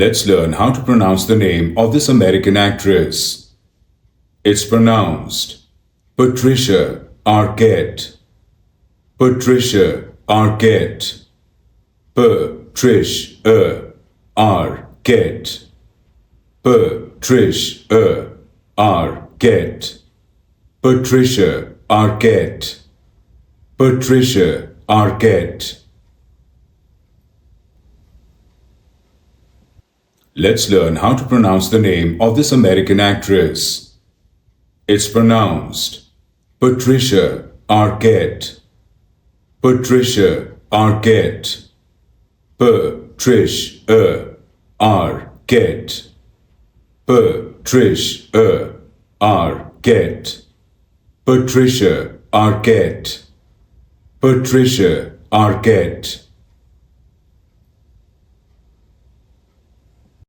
Let's learn how to pronounce the name of this American actress. It's pronounced Patricia Arquette. Patricia Arquette. Patricia Arquette. Patricia Arquette. Patricia Arquette. Patricia Arquette. Let's learn how to pronounce the name of this American actress. It's pronounced Patricia Arquette. Patricia Arquette. Patricia Arquette. Patricia Arquette. Patricia Arquette. Patricia Arquette.